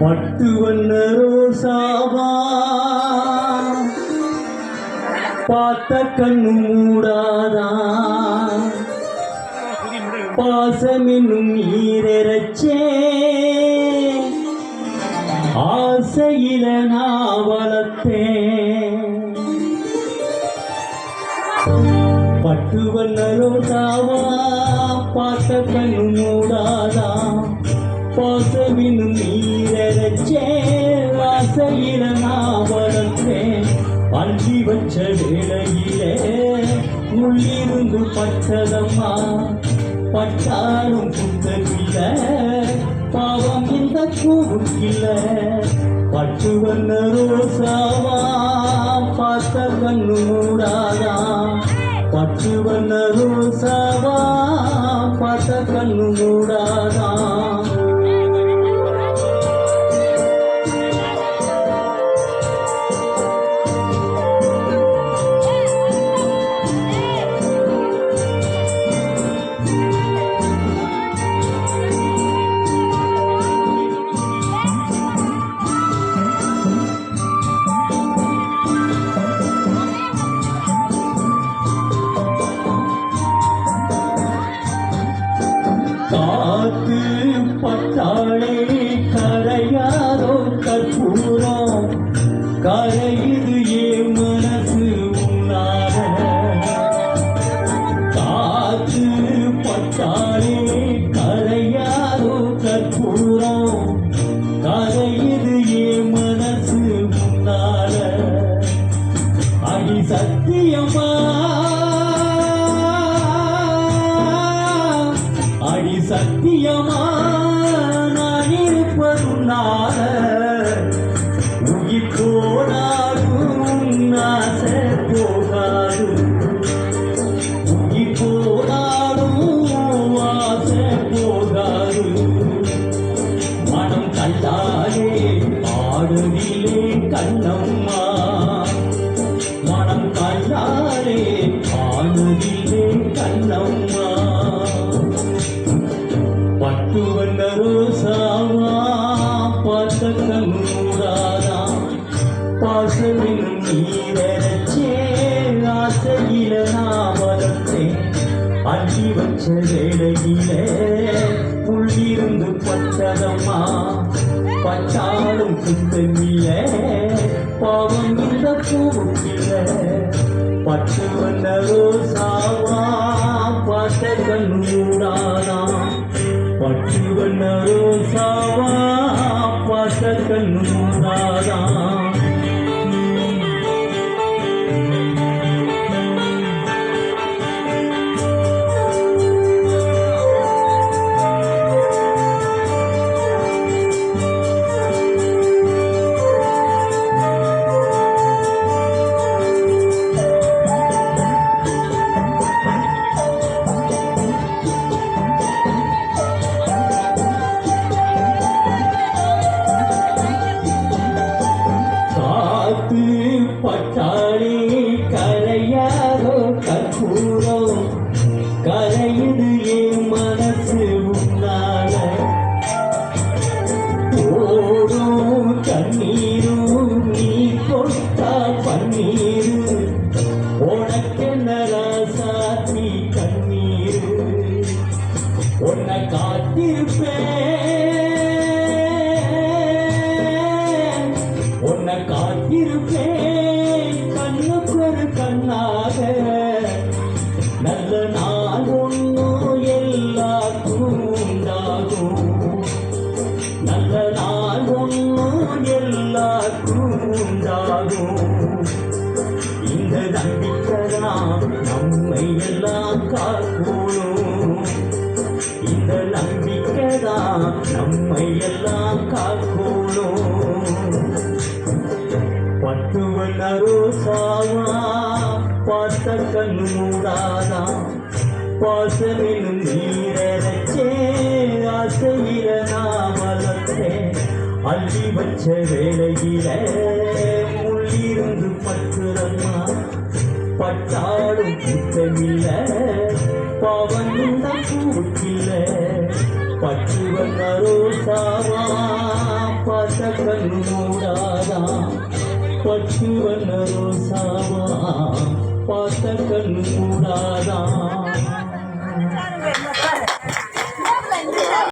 பட்டு வண்ண ரோசாவா பார்த்த கண்ணு மூடாதா பாசமென்னும் நீரச்சே ஆசையில நான் வளர்த்தேன். பட்டு வண்ண ரோசாவா பார்த்த கண்ணு மூடாதா பாசமென்னும் நீரச்சே ஆசையில நான் வளர்த்தேன். அஞ்சி வச்ச வேளையிலே முள்ளிருந்து பட்டதம்மா பட்டாலும் புத்தகில்ல பாவம் இந்த கூவுக்கில்ல. பட்டு வண்ண ரோசாவா பார்த்த கண்ணு மூடாதா பட்டு வண்ண ரோசாவா பார்த்த கண்ணு மூடாதா. காத்து பட்டாளே கரையாரோ கற்பூரம் கரையுது ஏ மனசு உன்னார. காத்து பட்டாளே கரையாரோ கற்பூரம் கரையுது ஏ மனசு உன்னார. அடி சத்தியமா அடி சத்தியமா நான் இருப்பதுனால உயிர் போனாலும் ஆசை போகாது. உயிர் போனாலும் ஆசை போகாது. மனம் கண்டாலே ஆடுதிலே கண்ணம்மா மனம் கண்டாலே ஆடுதிலே கண்ணம்மா. பட்டு வண்ண ரோசாவா பார்த்த கண்ணு மூடாதா பாசமென்னும் நீரச்சே ஆசையில நான் வளர்த்தேன். அள்ளி வச்ச வேளையிலே உள்ளிருந்து பட்டதம்மா பட்டாலும் குத்தமில்ல பாவம் இந்த பூவுக்கில்ல. பட்டு வண்ண ரோசாவா பார்த்த கண்ணு மூடாதா பட்டு வண்ண ரோசாவா பார்த்த கண்ணு மூடாதா. பட்டாளி கரையாரோ கற்பூரம் கரையுது என் மனசு உன்னால. ஓடும் கண்ணீரும் நீ கொட்டா பன்னீரு உனக்கென்ன ராசாத்தி கண்ணீரு. உன்னை காத்திருப்பேன் உன்னை காத்திருப்பேன் கண்ணுக்கு ஒரு கண்ணாக. நல்ல நாள் ஒன்றும் எல்லாருக்கும் உண்டாகும். நல்ல நாள் ஒன்றும் எல்லாருக்கும் உண்டாகும். இந்த நம்பிக்கைதான் நம்மை எல்லாம் காக்கணும். இந்த நம்பிக்கைதான் நம்மை எல்லாம் காக்கணும். பட்டு வண்ண ரோசாவா பார்த்த கண்ணு மூடாதா பாசமென்னும் நீரச்சே ஆசையில நான் வளர்த்தேன். அள்ளி வச்ச வேளையில முள்ளிருந்து பட்டுதம்மா பட்டாலும் குத்தமில்ல பாவம் இந்த பூக்கில்ல. பச்சை வண்ண ரோசாவா பார்த்த கண்ணு மூடாதா பச்சை வண்ண ரோசாவா பார்த்த கண்ணு மூடாதா